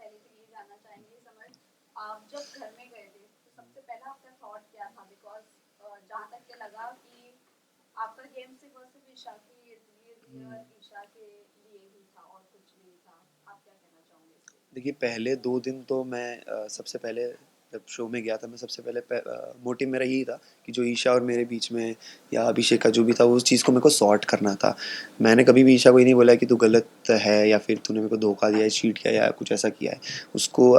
पहले तो ये जानना चाहेंगे समर, आप जब घर में गए थे तो सबसे पहला आपका थॉट क्या था? बिकॉज जहाँ तक के लगा कि आपका गेम सिर्फ और सिर्फ ईशा के इर्द गिर्द और ईशा के लिए ही था और कुछ नहीं था। आप क्या कहना चाहोगे इसके? देखिए पहले 2 दिन तो मैं सबसे पहले जब शो में गया था मैं सबसे पहले मोटिव मेरा यही था कि जो ईशा और मेरे बीच में या अभिषेक का जो भी था उस चीज़ को मेरे को सॉर्ट करना था। मैंने कभी भी ईशा को ये नहीं बोला कि तू गलत है या फिर तूने मेरे को धोखा दिया है, चीट किया या कुछ ऐसा किया है। उसको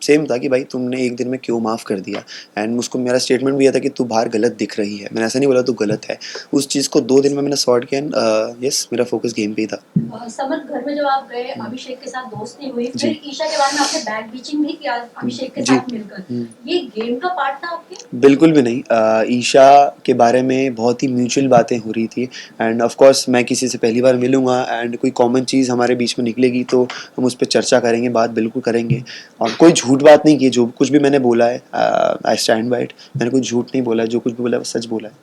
सेम था कि भाई तुमने एक दिन में क्यों माफ़ कर दिया। एंड उसको मेरा स्टेटमेंट भी यह था कि तू बाहर गलत दिख रही है, मैंने ऐसा नहीं बोला तू गलत है। उस चीज़ को 2 दिन में मैंने सॉर्ट किया एंड यस मेरा फोकस गेम पे ही था। समर, घर में जब आप गए अभिषेक के साथ दोस्ती हुई, जी फिर ईशा के बाद में आपने बैक बीचिंग भी किया अभिषेक के जी साथ मिलकर। ये गेम का पार्ट था आपके? बिल्कुल भी नहीं। ईशा के बारे में बहुत ही म्यूचुअल बातें हो रही थी एंड ऑफ कोर्स मैं किसी से पहली बार मिलूंगा एंड कोई कॉमन चीज़ हमारे बीच में निकलेगी तो हम उस पर चर्चा करेंगे, बात बिल्कुल करेंगे। और कोई झूठ बात नहीं की, जो कुछ भी मैंने बोला है आई स्टैंड बाय इट। मैंने कोई झूठ नहीं बोला है, जो कुछ भी बोला है वो सच बोला है।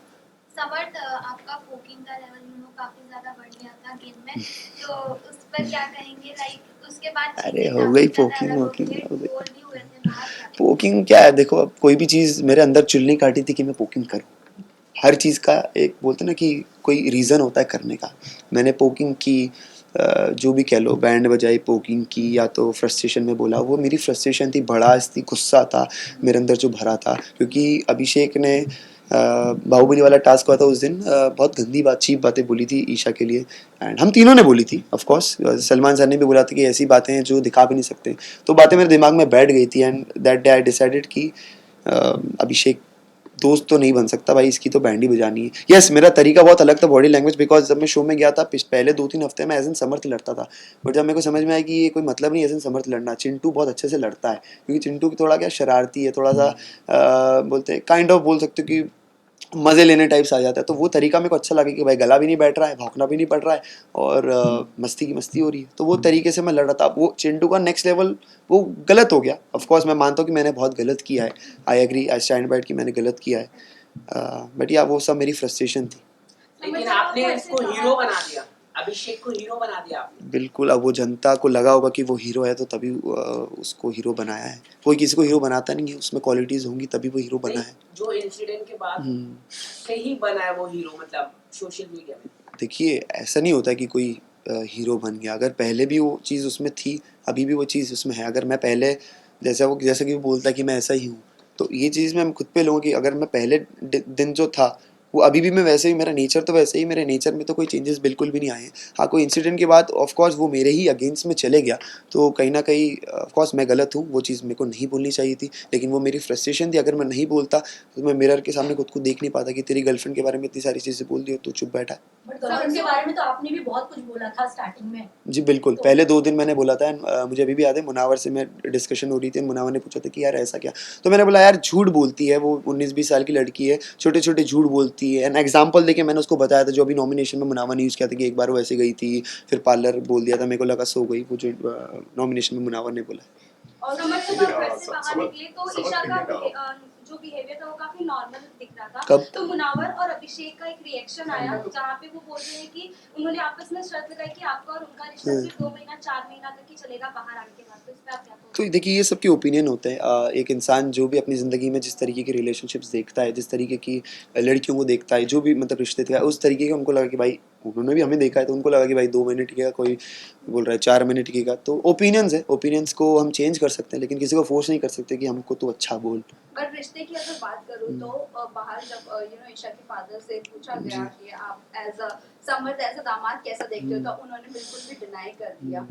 समर्थ, आपका पोकिंग का लेवल काफी ज्यादा बढ़ गया था गेम में, तो उस पर क्या कहेंगे? लाइक उसके बाद अरे चीजें हो काफी गई ज्यादा पोकिंग अलग हो वोकिंग गई, हो गई। ट्रोल भी हुए थे बाहर, क्या कहेंगे? पोकिंग क्या है, देखो अब कोई भी चीज़ मेरे अंदर चुल नहीं काटी थी कि मैं पोकिंग करूँ। हर चीज़ का एक बोलते ना कि कोई रीज़न होता है करने का। मैंने पोकिंग की, जो भी कह लो, बैंड बजाई, पोकिंग की, या तो फ्रस्ट्रेशन में बोला, वो मेरी फ्रस्ट्रेशन थी, भड़ास थी, गुस्सा था मेरे अंदर जो भरा था। क्योंकि अभिषेक ने बाहुबली वाला टास्क हुआ था उस दिन, बहुत गंदी बात, चीप बातें बोली थी ईशा के लिए एंड हम तीनों ने बोली थी। ऑफ कोर्स सलमान सर ने भी बोला था कि ऐसी बातें हैं जो दिखा भी नहीं सकते। तो बातें मेरे दिमाग में बैठ गई थी and that day I decided कि अभिषेक दोस्त तो नहीं बन सकता भाई, इसकी तो बैंड ही बजानी है। यस मेरा तरीका बहुत अलग था, बॉडी लैंग्वेज, बिकॉज जब मैं शो में गया था पहले 2-3 हफ्ते में एजन समर्थ लड़ता था। बट जब मेरे को समझ में आया कि ये कोई मतलब नहीं एजन समर्थ लड़ना, चिंटू बहुत अच्छे से लड़ता है। क्योंकि चिंटू थोड़ा क्या शरारती है, थोड़ा सा बोलते हैं काइंड ऑफ बोल सकते हो कि मज़े लेने टाइप से आ जाता है। तो वो तरीका मेरे को अच्छा लगा कि भाई गला भी नहीं बैठ रहा है, भौंकना भी नहीं पड़ रहा है और मस्ती की मस्ती हो रही है। तो वो तरीके से मैं लड़ रहा था। वो चिंटू का नेक्स्ट लेवल वो गलत हो गया। ऑफ कोर्स मैं मानता हूँ कि मैंने बहुत गलत किया है, I agree, I stand by it कि मैंने गलत किया है। बट या वो सब मेरी फ्रस्ट्रेशन थी। लेकिन आपने इसको हीरो बना दिया, अभिषेक को हीरो बना दिया आपने। बिल्कुल, अब वो जनता को लगा होगा कि वो हीरो है तो तभी उसको हीरो बनाया है। कोई किसी को हीरो बनाता नहीं है, उसमें क्वालिटीज़ होंगी तभी वो हीरो बना है। जो इंसिडेंट के बाद से ही बना है वो हीरो, मतलब सोशल मीडिया में। देखिए ऐसा नहीं होता कि कोई हीरो बन गया। अगर पहले भी वो चीज़ उसमें थी, अभी भी वो चीज़ उसमें है। अगर मैं पहले जैसा कि वो बोलता है कि मैं ऐसा ही हूँ, तो ये चीज़ मैं खुद पे लूँगा कि अगर मैं पहले दिन जो था वो अभी भी मैं वैसे ही, मेरा नेचर तो वैसे ही, मेरे नेचर में तो कोई चेंजेस बिल्कुल भी नहीं आए हैं। हाँ, कोई इंसिडेंट के बाद ऑफ कोर्स वो मेरे ही अगेंस्ट में चले गया, तो कहीं ना कहीं ऑफ कोर्स मैं गलत हूँ, वो चीज़ मेरे को नहीं बोलनी चाहिए थी। लेकिन वो मेरी फ्रस्ट्रेशन थी। अगर मैं नहीं बोलता तो मैं मिरर के सामने खुद को देख नहीं पाता कि तेरी गर्लफ्रेंड के बारे में इतनी सारी चीज़ें बोल दी और तू चुप बैठा है। बट गर्लफ्रेंड के बारे में तो आपने भी बहुत कुछ बोला था स्टार्टिंग में। जी बिल्कुल, तो पहले 2 दिन मैंने बोला था एंड मुझे अभी भी याद है, मुनावर से मैं डिस्कशन हो रही थी, मुनावर ने पूछा था कि यार ऐसा क्या? तो मैंने बोला यार झूठ बोलती है वो, 19-20 साल की लड़की है, छोटे-छोटे झूठ बोलती है। एंड एग्ज़ाम्पल देके मैंने उसको बताया था, जो अभी नॉमिनेशन में मुनावर ने यूज़ किया था कि एक बार वो ऐसे गई थी, फिर पार्लर बोल दिया था, मेरे को लगा सो गई, वो जो नॉमिनेशन में मुनावर ने बोला। और समझ जब आप घर से बाहर निकले तो ईशा का जो बिहेवियर था वो काफी नॉर्मल दिख रहा था। कब? तो मुनावर और अभिषेक का एक रिएक्शन आया जहाँ पे वो बोल रहे हैं कि उन्होंने आपस में शर्त लगाई कि आपका और उनका रिश्ता सिर्फ 2 महीना 4 महीना तक ही चलेगा बाहर आने के बाद। तो इस पे आप क्या तो देखिए ये सबके ओपिनियन होते हैं। एक इंसान जो भी अपनी ज़िंदगी में जिस तरीके की रिलेशनशिप्स देखता है, जिस तरीके की लड़कियों को देखता है, जो भी मतलब रिश्ते थे, उस तरीके का उनको लगा कि भाई, उन्होंने भी हमें देखा है तो उनको लगा कि भाई 2 महीने टिकेगा, कोई बोल रहा है 4 महीने टिकेगा। तो ओपिनियंस है, ओपिनियंस को हम चेंज कर सकते हैं लेकिन किसी को फोर्स नहीं कर सकते कि हमको तो अच्छा बोल। अगर रिश्ते की अगर बात करूँ तो बाहर जब ईशा के फादर से पूछा गया कि आप as a Samarth as a दामाद कैसा देखते हो, तो उन्होंने बिल्कुल भी डिनाई कर दिया।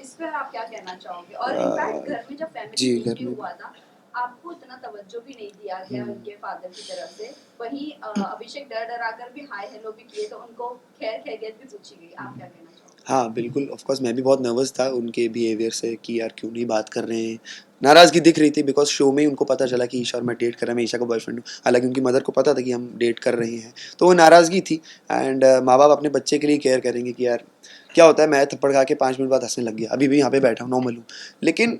इस पर आप क्या कहना चाहोगे? और इनफैक्ट घर में जब फैमिली जी, घर रिव्यू में हुआ था, आपको इतना तवज्जो भी नहीं दिया गया उनके फादर की तरफ से। वहीं अभिषेक डर डरा कर भी हाय हेलो भी किए, तो उनको खैर खैरियत भी पूछी गई। आप क्या कहना चाहोगे? हाँ, बिल्कुल, ऑफ़ कोर्स मैं भी बहुत नर्वस था उनके बिहेवियर से कि यार क्यों नहीं बात कर रहे हैं। नाराज़गी दिख रही थी बिकॉज़ शो में ही उनको पता चला कि ईशा और मैं डेट कर रहा हूँ, मैं ईशा का बॉयफ्रेंड हूँ। हालाँकि उनकी मदर को पता था कि हम डेट कर रहे हैं, तो वो नाराज़गी थी। एंड माँ-बाप अपने बच्चे के लिए केयर करेंगे कि यार क्या होता है, मैं थप्पड़ खा के 5 मिनट बाद हँसने लग गया, अभी भी यहाँ पे बैठा हूँ, नॉर्मल हूँ। लेकिन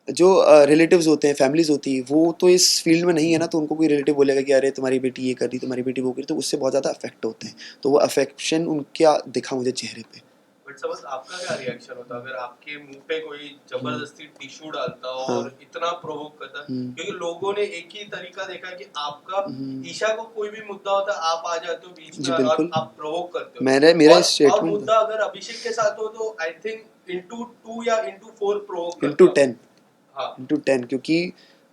जो रिलेटिव्स होते हैं, फैमिलीज़ होती है, वो तो इस फ़ील्ड में नहीं है ना, तो उनको कोई रिलेटिव बोलेगा कि अरे तुम्हारी बेटी ये कर रही, तुम्हारी बेटी वो कर रही, तो उससे बहुत ज़्यादा अफ़ेक्ट होते हैं। तो वो अफ़ेक्शन उनका दिखा मुझे चेहरे पे। बट सपोज आपका क्या रिएक्शन होता अगर आपके मुंह पे कोई जबरदस्ती टिश्यू डालता हाँ। और इतना प्रोवोक करता क्योंकि लोगों ने एक ही तरीका देखा है कि आपका ईशा को कोई भी मुद्दा होता है आप आ जाते हो बीच जी, में और बिल्कुल। आप प्रोवोक करते हो मेरा और स्टेटमेंट मुद्दा अगर अभिषेक के साथ हो तो आई थिंक into 2 या into 4 प्रोवोक इंटू करता 10 हाँ इंटू 10 क्योंकि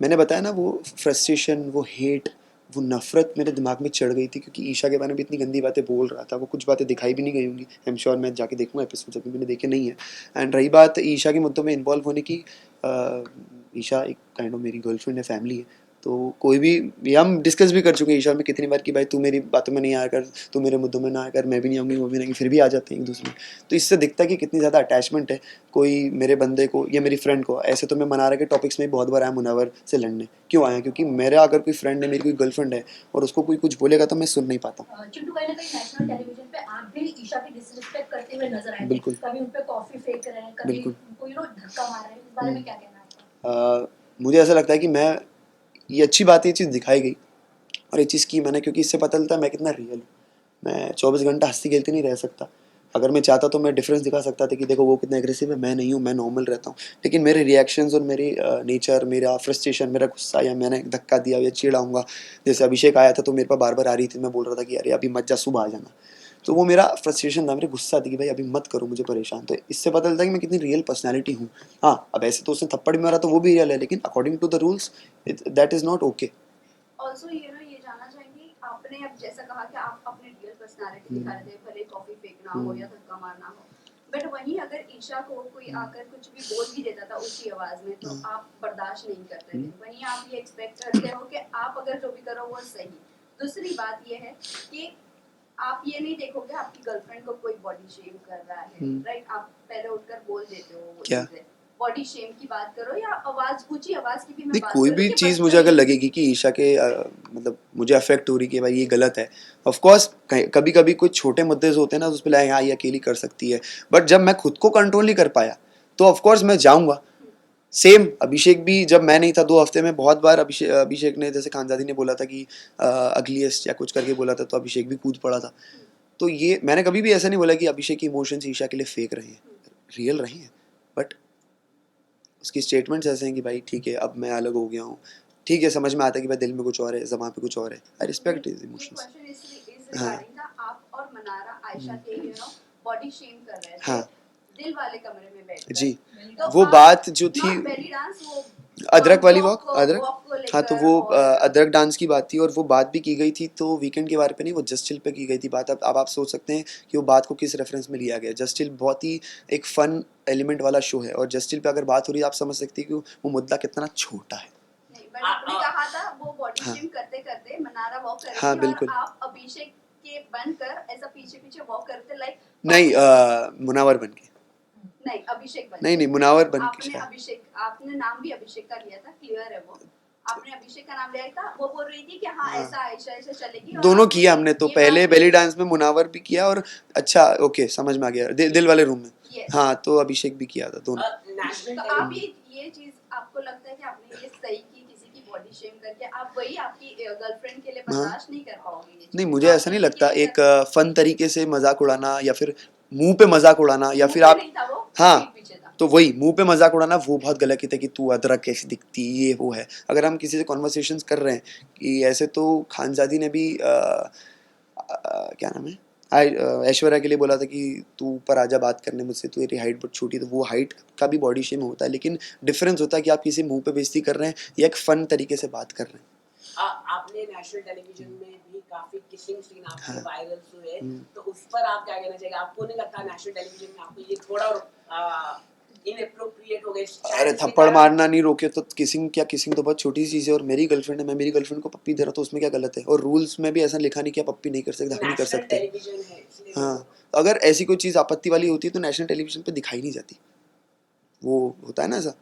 मैंने बताया ना वो फ्रस्ट्रेशन, वो हेट, वो नफरत मेरे दिमाग में चढ़ गई थी क्योंकि ईशा के बारे में इतनी गंदी बातें बोल रहा था। वो कुछ बातें दिखाई भी नहीं गई होंगी, आई एम श्योर। मैं जाके देखूंगा एपिसोड, अभी मैंने देखे नहीं है। एंड रही बात ईशा के मुद्दों में इन्वॉल्व होने की, ईशा एक काइंड ऑफ मेरी गर्लफ्रेंड है, फैमिली है। तो कोई भी, ये हम डिस्कस भी कर चुके हैं ईशा में कितनी बार कि भाई तू मेरी बातों में नहीं आया कर, तू मेरे मुद्दों में ना आया कर, मैं भी नहीं आऊँगी, वो भी नहीं, फिर भी आ जाते हैं एक दूसरे में। तो इससे दिखता है कि कितनी ज़्यादा अटैचमेंट है कोई मेरे बंदे को या मेरी फ्रेंड को। ऐसे तो मैं मनारा के टॉपिक्स में बहुत बार आया मुनावर से लड़ने। क्यों आया? क्योंकि मेरा अगर कोई फ्रेंड है, मेरी कोई गर्लफ्रेंड है और उसको कोई कुछ बोलेगा तो मैं सुन नहीं पाता। चिंटू, कहीं ना कहीं नेशनल टेलीविजन पे आप भी ईशा की डिसरिस्पेक्ट करते हुए नजर आए थे। बिल्कुल। कभी उन पे कॉफी फेंक रहे हैं, कभी बिल्कुल। उनको धक्का मार रहे हैं। इस बारे में क्या कहना है आपका? मुझे ऐसा लगता है कि मैं, ये अच्छी बात है, ये चीज़ दिखाई गई और ये चीज़ की मैंने, क्योंकि इससे पता चलता है मैं कितना रियल हूँ। मैं 24 घंटा हंसती खेलती नहीं रह सकता। अगर मैं चाहता तो मैं डिफरेंस दिखा सकता था कि देखो वो कितना एग्रेसिव है, मैं नहीं हूँ, मैं नॉर्मल रहता हूँ। लेकिन मेरे रिएक्शंस और मेरी नेचर, मेरा फ्रस्ट्रेशन, मेरा गुस्सा, या मैंने धक्का दिया या चिढ़ाऊँगा, जैसे अभिषेक आया था तो मेरे पास बार बार आ रही थी, मैं बोल रहा था कि अरे अभी मत जा, सुबह आ जाना। तो वो मेरा फ्रस्ट्रेशन था, मेरे गुस्सा थी कि भाई अभी मत करो मुझे परेशान। तो इससे पता चलता है कि मैं कितनी रियल पर्सनैलिटी हूँ। हाँ, अब ऐसे तो उसने थप्पड़ भी मारा तो वो भी रियल है, लेकिन according to the rules that is not okay. Also ये जानना चाहेंगे, आपने अब जैसा कहा कि आप अपनी रियल पर्सनालिटी दिखा रहे थे, भले कॉफी फेंकना हो या धक्का मारना हो, बट वहीं अगर ईशा को कोई आकर कुछ भी बोल भी देता था ऊंची आवाज में तो आप बर्दाश्त नहीं करते थे। वहीं आप ये एक्सपेक्ट करते हो कि आप अगर जो भी करो वो सही। दूसरी बात ये है कि आप ये नहीं देखोगे आपकी गर्लफ्रेंड को कोई बॉडी शेम कर रहा है, राइट? आप पहले उठकर बोल देते हो वो क्या? चीजें। बॉडी शेम की बात करो या आवाज, ऊंची आवाज की भी मैं नहीं, बात कोई करूं भी कि चीज़ बच्चा मुझे अगर ये- लगेगी कि ईशा के मतलब मुझे अफेक्ट हो रही कि भाई ये गलत है, ऑफ कोर्स कभी कभी कुछ छोटे मुद्दे होते हैं ना, तो उस पर लाए हाँ ये अकेली कर सकती है। बट जब मैं खुद को कंट्रोल नहीं कर पाया तो ऑफ कोर्स मैं जाऊंगा। सेम अभिषेक भी, जब मैं नहीं था 2 हफ्ते में बहुत बार अभिषेक ने, जैसे खानजादी ने बोला था कि अगलीस्ट या कुछ करके बोला था, तो अभिषेक भी कूद पड़ा था। तो ये मैंने कभी भी ऐसा नहीं बोला कि अभिषेक की इमोशंस ईशा के लिए फेक रहे हैं, रियल रहे हैं। बट उसकी स्टेटमेंट्स ऐसे हैं कि भाई ठीक है अब मैं अलग हो गया हूँ, ठीक है, समझ में आता है कि भाई दिल में कुछ और है, ज़बान पे कुछ और है। आई रिस्पेक्ट हिज ये इमोशंस। क्वेश्चन इज हाँ। रिगार्डिंग था, आप और मनारा आयशा के बॉडी शेम कर रहे थे, हाँ। दिल वाले कमरे में बैठकर। जी, तो वो आप बात जो थी, नॉट बेली डांस, वो अदरक वाली walk वॉक, अदरक। को हाँ, तो लेकर वो और अदरक डांस की बात थी और वो बात भी की गई थी, तो वीकेंड के बारे पे नहीं, वो जस्ट चिल पे की गई थी बात। अब आप सोच सकते हैं कि वो बात को किस रेफरेंस में लिया गया। जस्ट चिल बहुत ही एक फन एलिमेंट वाला शो है और जस्ट चिल पे अगर बात हो रही है, आप समझ सकते हैं कि वो मुद्दा कितना छोटा है। नहीं, बट आपने कहा था वो बॉडी हाँ। शेम करते करते मनारा वॉक कर रही हाँ, थी बिल्कुल। और आप अभिषेक के बनकर ऐसा पीछे पीछे वॉक करते लाइक नहीं, मुनावर बन के। नहीं, अभिषेक बन नहीं, मुनावर बन के आपने शायद। अभिषेक, आपने नाम भी अभिषेक का लिया था, क्लियर है वो। आपने अभिषेक का नाम लिया था, वो बोल रही थी कि हाँ हाँ। ऐसा आयशा ऐसा चलेगी और दोनों आपने किया हमने तो, ये पहले बात बेली भी- डांस में मुनावर भी किया और अच्छा ओके समझ में आ गया, दिल वाले रूम में। Yes. हाँ, तो अभिषेक भी किया था, दोनों। नेशनल तो आप ये चीज आपको लगता है कि आपने ये सही की किसी की बॉडी शेम करके, आप वही आपकी गर्लफ्रेंड के लिए हाँ। बर्दाश्त नहीं कर पाओगे ये चीज़। नहीं, मुझे आप ऐसा नहीं किसी लगता। के लिए एक फन तरीके से मजाक उड़ाना या फिर मुंह पे मजाक उड़ाना या मुंह फिर पे आप, नहीं था वो, हाँ, पीठ पीछे था। तो वही मुंह पे मजाक उड़ाना वो बहुत गलत है कि तू अदरक कैसी दिखती, ये वो है। अगर हम किसी से कॉन्वर्सेशंस कर रहे हैं कि ऐसे, तो खानजादी ने भी क्या नाम है, ऐश्वर्या के लिए बोला था कि तू ऊपर आजा बात करने मुझसे, तू तेरी हाइट बहुत छोटी है। तो वो हाइट का भी बॉडी शेम होता है, लेकिन डिफरेंस होता है कि आप किसी मुंह पे बेइज्जती कर रहे हैं या एक फन तरीके से बात कर रहे हैं। आपने नेशनल टेलीविजन में भी काफी किसिंग सीन आपके हाँ। वायरल हुए, तो उस पर आप क्या कहना चाहिए? आपको नहीं लगता नेशनल टेलीविजन में आपको ये थोड़ा इनएप्रोप्रिएट हो गए? अरे थप्पड़ मारना नहीं रोके तो किसिंग क्या, किसिंग तो बहुत छोटी सी चीज़ है। और मेरी गर्लफ्रेंड है, मैं मेरी गर्लफ्रेंड को पप्पी दे रहा, तो उसमें क्या गलत है? और रूल्स में भी ऐसा लिखा नहीं कि आप पप्पी नहीं कर सकते, हक नहीं कर नेशनल सकते। टेलीविजन है इसलिए। हाँ, तो अगर ऐसी कोई चीज़ आपत्ति वाली होती है तो नेशनल टेलीविजन पे दिखाई नहीं जाती। वो होता है ना ऐसा,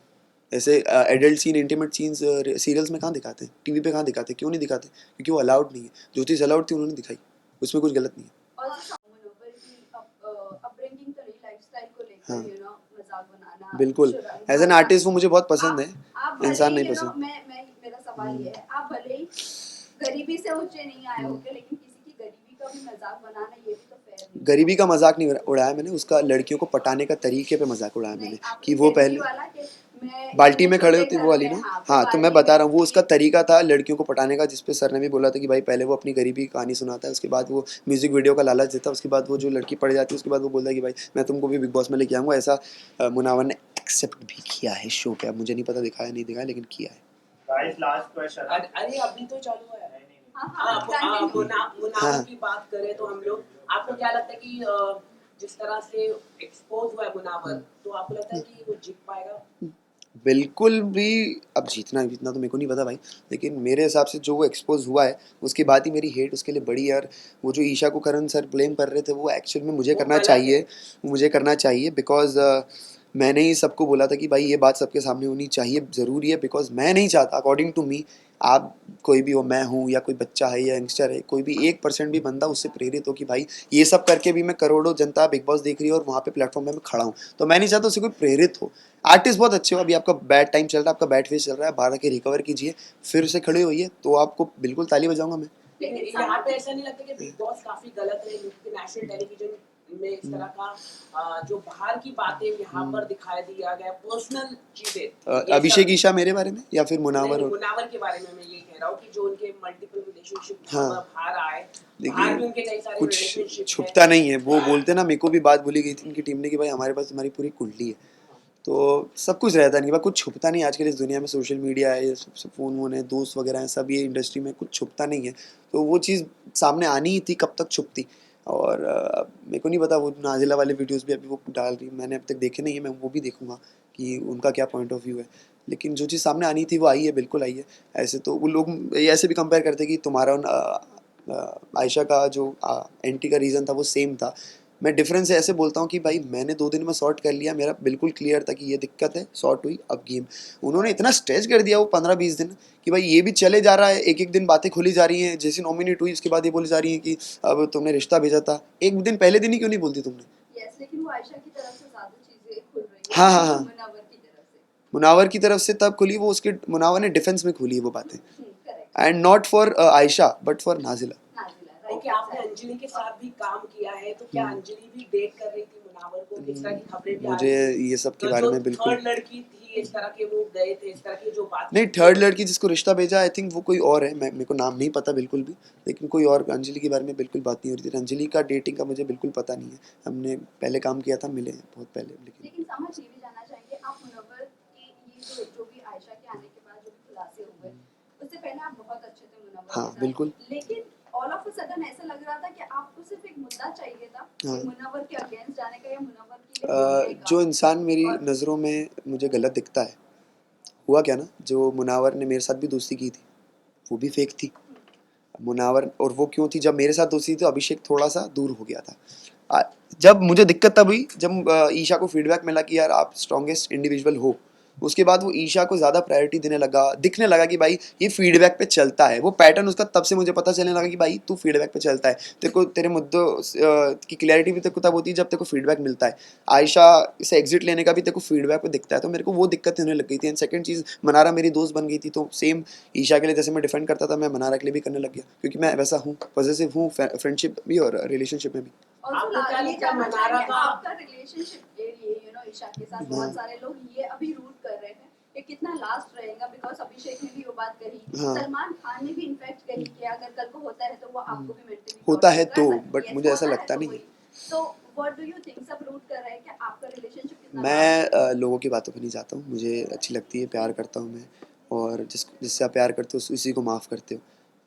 ऐसे adult scene, intimate scenes serials में कहाँ दिखाते हैं, टीवी पे कहाँ दिखाते हैं? क्यों नहीं दिखाते? क्योंकि वो अलाउड नहीं है। जो चीज़ अलाउड थी उन्होंने दिखाई, उसमें कुछ गलत नहीं है। अपब्रिंगिंग तो नहीं, लाइफस्टाइल को हाँ। लेकर मजाक बनाना, बिल्कुल, चुराना, एज एन आर्टिस्ट वो मुझे बहुत पसंद है, आप भले इंसान ही, नहीं you know, पसंद। मैं मेरा सवाल ये है, आप भले ही गरीबी से ऊंचे नहीं आए होगे, लेकिन किसी की गरीबी का भी मजाक बनाना ये भी तो फेयर रही गरीबी का मजाक नहीं उड़ाया मैंने, उसका लड़कियों को पटाने का तरीके पे मजाक उड़ाया मैंने कि वो पहले बाल्टी में खड़े होती वो वाली ना। हाँ, तो मैं बता रहा हूँ वो उसका तरीका था लड़कियों को पटाने का, जिसपे सर ने भी बोला था कि भाई पहले वो अपनी गरीबी की कहानी सुनाता है, उसके बाद वो म्यूजिक वीडियो का लालच देता है, उसके बाद वो जो लड़की पड़ जाती है उसके बाद वो बोलता है कि भाई मैं तुमको भी बिग बॉस में लेके आऊँगा। ऐसा मुनावर ने एक्सेप्ट भी किया है शो पे। अब मुझे नहीं पता दिखाया नहीं दिखाया, लेकिन किया है। Guys last question. अरे अभी तो चालू है। हाँ, मुनावर की बात करें तो हम लोग, आपको क्या लगता है कि जिस तरह से एक्सपोज हुआ है मुनावर, तो आपको लगता है कि वो जीत पाएगा? बिल्कुल भी। अब जीतना जीतना तो मेरे को नहीं पता भाई, लेकिन मेरे हिसाब से जो वो एक्सपोज हुआ है उसके बाद ही मेरी हेट उसके लिए बड़ी है। और वो जो ईशा को करण सर ब्लेम कर रहे थे वो एक्चुअल में मुझे करना चाहिए, मुझे करना चाहिए बिकॉज मैंने ही सबको बोला था कि भाई ये बात सबके सामने होनी चाहिए, ज़रूरी है। बिकॉज मैं नहीं चाहता, अकॉर्डिंग टू मी, आप कोई भी हो, मैं हूँ या कोई बच्चा है या यंगस्टर है, कोई भी 1% भी बंदा उससे प्रेरित हो कि भाई ये सब करके भी मैं, करोड़ों जनता बिग बॉस देख रही है और वहाँ पे प्लेटफॉर्म पे मैं खड़ा हूँ, तो मैं नहीं चाहता उससे कोई प्रेरित हो। आर्टिस्ट बहुत अच्छे हो, अभी आपका बैड टाइम चल रहा है, आपका बैड फेस चल रहा है, बाहर के रिकवर कीजिए, फिर से खड़े होइए, तो आपको बिल्कुल ताली बजाऊंगा मैं। लेकिन यहाँ पे ऐसा नहीं लगता कि बिग बॉस काफी गलत है, क्योंकि नेशनल टेलीविजन में इस तरह का जो बाहर की बातें यहाँ पर दिखाई दिया गया, पर्सनल चीजें, अभिषेक ईशा मेरे बारे में या फिर मुनावर? मुनावर के बारे में मैं ये कह रहा हूँ कि जो उनके मल्टीपल रिलेशनशिप हाँ। बाहर आए, बाहर भी उनके कई सारे कुछ रिलेशनशिप छुपता नहीं है, वो बोलते ना, मेरे को भी बात बोली गई थी उनकी टीम ने कि भाई हमारे पास तुम्हारी पूरी कुंडली है, तो सब कुछ रहता नहीं, कुछ छुपता नहीं। आजकल इस दुनिया में सोशल मीडिया है, ये सब फ़ोन वोन है, दोस्त वगैरह हैं, सब ये इंडस्ट्री में कुछ छुपता नहीं है, तो वो चीज़ सामने आनी ही थी, कब तक छुपती। और मेरे को नहीं पता, वो नाजिला वाले वीडियोस भी अभी वो डाल रही, मैंने अब तक देखे नहीं है, मैं वो भी देखूंगा कि उनका क्या पॉइंट ऑफ व्यू है। लेकिन जो चीज़ सामने आनी थी वो आई है, बिल्कुल आई है। ऐसे तो वो लोग ऐसे भी कंपेयर करते कि तुम्हारा आयशा का जो एंटी का रीज़न था वो सेम था। मैं डिफरेंस ऐसे बोलता हूँ कि भाई मैंने 2 दिन में सॉर्ट कर लिया, मेरा बिल्कुल क्लियर था कि ये दिक्कत है, सॉर्ट हुई, अब गेम। उन्होंने इतना स्ट्रेच कर दिया वो 15-20 दिन कि भाई ये भी चले जा रहा है, एक एक दिन बातें खुली जा रही हैं, जैसे नॉमिनेट हुई उसके बाद ये बोली जा रही है कि अब तुमने रिश्ता भेजा था, एक दिन पहले दिन ही क्यों नहीं बोलती तुमने? यस, लेकिन वो आयशा की तरफ से ज्यादा चीजें खुल रही है। हाँ, हाँ, हाँ। मुनावर की तरफ से, मुनावर की तरफ से तब खुली वो, उसके मुनावर ने डिफेंस में खुली वो बातें, correct. And not for Ayesha but for Nazila. Okay, आपने अंजलि के साथ भी काम किया है, तो क्या अंजलि भी डेट कर रही थी मुनावर को? इस तरह की खबरें भी आ मुझे रही थी। ये सब के तो बारे जो में बिल्कुल थर्ड लड़की थी, इस तरह के वो गए थे, इस तरह की जो बात नहीं। थर्ड लड़की जिसको रिश्ता भेजा, आई थिंक वो कोई और है, मैं, मेरे को नाम नहीं पता बिल्कुल भी, लेकिन कोई और। अंजलि के बारे में बिल्कुल बात नहीं हो रही थी। अंजलि का डेटिंग का मुझे बिल्कुल पता नहीं है, हमने पहले काम किया था, मिले हैं बहुत पहले। लेकिन समझ ये भी जानना चाहेंगे आप, मुनव्वर की ये जो भी आयशा के आने के बाद जो भी खुलासे हुए, उससे पहले आप बहुत अच्छे थे मुनव्वर हाँ, के साथ। बिल्कुल। लेकिन ऑल ऑफ अ सडन ऐसा लग रहा था कि आपको सिर्फ एक मुद्दा चाहिए था हाँ। कि मुनव्वर के अगेंस्ट जाने का या मुनव्वर के लिए बोलने का। जो इंसान मेरी और- नज़रों में मुझे गलत दिखता है, हुआ क्या ना, जो मुनावर ने मेरे साथ भी दोस्ती की थी वो भी फेक थी। मुनावर, और वो क्यों थी, जब मेरे साथ दोस्ती थी तो अभिषेक थोड़ा सा दूर हो गया था। जब मुझे दिक्कत तब हुई जब ईशा को फीडबैक मिला कि यार आप स्ट्रॉन्गेस्ट इंडिविजुअल हो, उसके बाद वो ईशा को ज़्यादा प्रायोरिटी देने लगा, दिखने लगा कि भाई ये फीडबैक पे चलता है, वो पैटर्न उसका तब से मुझे पता चलने लगा कि भाई तू फीडबैक पे चलता है, तेरे को तेरे मुद्दों की क्लैरिटी भी तेरे को तब होती है जब तेरे को फीडबैक मिलता है। आयशा से एग्जिट लेने का भी तेरे को फीडबैक पे दिखता है, तो मेरे को वो दिक्कत होने लग गई थी। एंड सेकंड चीज़, मनारा मेरी दोस्त बन गई थी, तो सेम ईशा के लिए जैसे मैं डिफेंड करता था, मैं मनारा के लिए भी करने लग गया, क्योंकि मैं वैसा हूँ, पॉजिटिव हूँ फ्रेंडशिप भी और रिलेशनशिप में भी। आपको क्या ये लगता है जानना मनारा चाहेंगे का- आपका रिलेशनशिप के लिए, ईशा के साथ बहुत सारे लोग ये अभी रूट कर रहे हैं कि कितना लास्ट रहेगा, बिकॉज अभिषेक ने भी वो बात कही, हाँ। सलमान खान ने भी इनफैक्ट कही कि अगर कल को होता है तो वो आपको भी मेंटली होता है तो, but मुझे ऐसा लगता नहीं। तो व्हाट डू यू थिंक, सब रूट कर रहे हैं कि आपका रिलेशनशिप कितना मैं लोगों की बातों पे नहीं जाता हूँ, मुझे अच्छी लगती है, प्यार करता हूँ मैं, और जिससे आप प्यार करते हो उसी को माफ़ करते हो।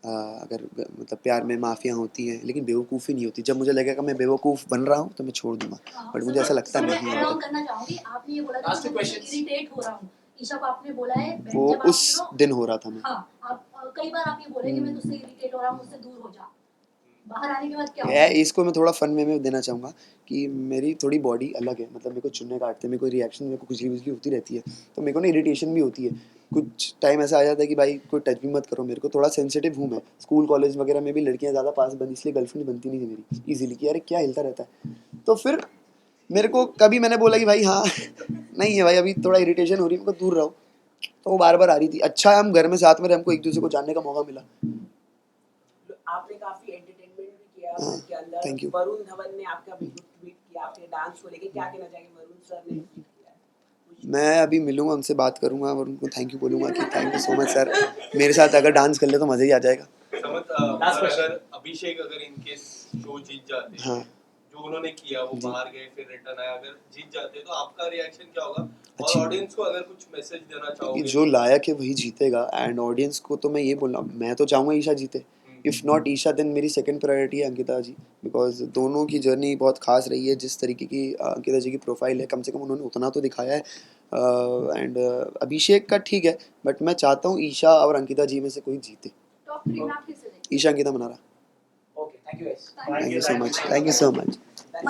अगर मतलब प्यार में माफ़ियाँ होती हैं, लेकिन बेवकूफ़ी नहीं होती। जब मुझे लगेगा मैं बेवकूफ़ बन रहा हूँ तो मैं छोड़ दूंगा, बट मुझे ऐसा लगता नहीं मैं है। ऐड ऑन करना चाहूंगी, आपने ये बोला था Last कि two मैं questions. इरिटेट हो रहा हूँ, ईशा को आपने बोला है वो जब आप उस दिन हो रहा था मैं। हाँ, आप कई बार आप ये बोले कि मैं तुझसे इरिटेट हो रहा हूँ, मुझसे दूर हो जा, बाहर आने के बाद क्या है, इसको मैं थोड़ा फन में देना चाहूँगा कि मेरी थोड़ी बॉडी अलग है, मतलब मेरे को चुनने काटते हैं, मेरे को रिएक्शन, मेरे को खुजली वुजली होती रहती है, तो मेरे को ना इरिटेशन भी होती है। कुछ टाइम ऐसा आ जाता है कि भाई कोई टच भी मत करो मेरे को, थोड़ा सेंसिटिव हूँ मैं। स्कूल कॉलेज वगैरह में भी लड़कियाँ ज़्यादा पास बनी, इसलिए गर्लफ्रेंड बनती नहीं थी मेरी ईजिली, कि यार क्या हिलता रहता है। तो फिर मेरे को कभी मैंने बोला कि भाई हाँ नहीं है भाई, अभी थोड़ा इरिटेशन हो रही है, मेरे को दूर रहो, तो वो बार बार आ रही थी। अच्छा है हम घर में साथ में रहे, हमको एक दूसरे को जानने का मौका मिला। आपने काफी एंटरटेनमेंट भी किया हाँ, के अंदर thank you. वरुण धवन ने आपका वीडियो ट्वीट किया आपके डांस को लेके, क्या कहना चाहेंगे? वरुण सर ने ट्वीट किया है। मैं अभी मिलूंगा उनसे, बात करूंगा और उनको थैंक यू बोलूंगा कि thank you so much sir, मेरे साथ अगर डांस कर ले तो मज़ा ही आ जाएगा। समझ Last question. अगर अभिषेक अगर इनके शो जीत जाते हैं, हाँ जो उन्होंने किया वो जी। बाहर गए फिर रिटर्न आए, अगर जीत जाते तो आपका रिएक्शन क्या होगा? और अच्छी- ऑडियंस को अगर कुछ मैसेज देना कि चाहोगे? जो लायक है वही जीतेगा, एंड ऑडियंस को तो मैं ये बोल रहा हूँ, मैं तो चाहूँगा ईशा जीते। इफ़ नॉट ईशा देन मेरी सेकंड प्रायोरिटी है अंकिता जी, बिकॉज दोनों की जर्नी बहुत खास रही है। जिस तरीके की अंकिता जी की प्रोफाइल है, कम से कम उन्होंने उतना तो दिखाया है। एंड अभिषेक का ठीक है, बट मैं चाहता हूँ ईशा और अंकिता जी में से कोई जीते। टॉप 3 में आप किसे देंगे? Isha Ankita Mannara. Okay, thank you guys. Thank you so much, thank you so much.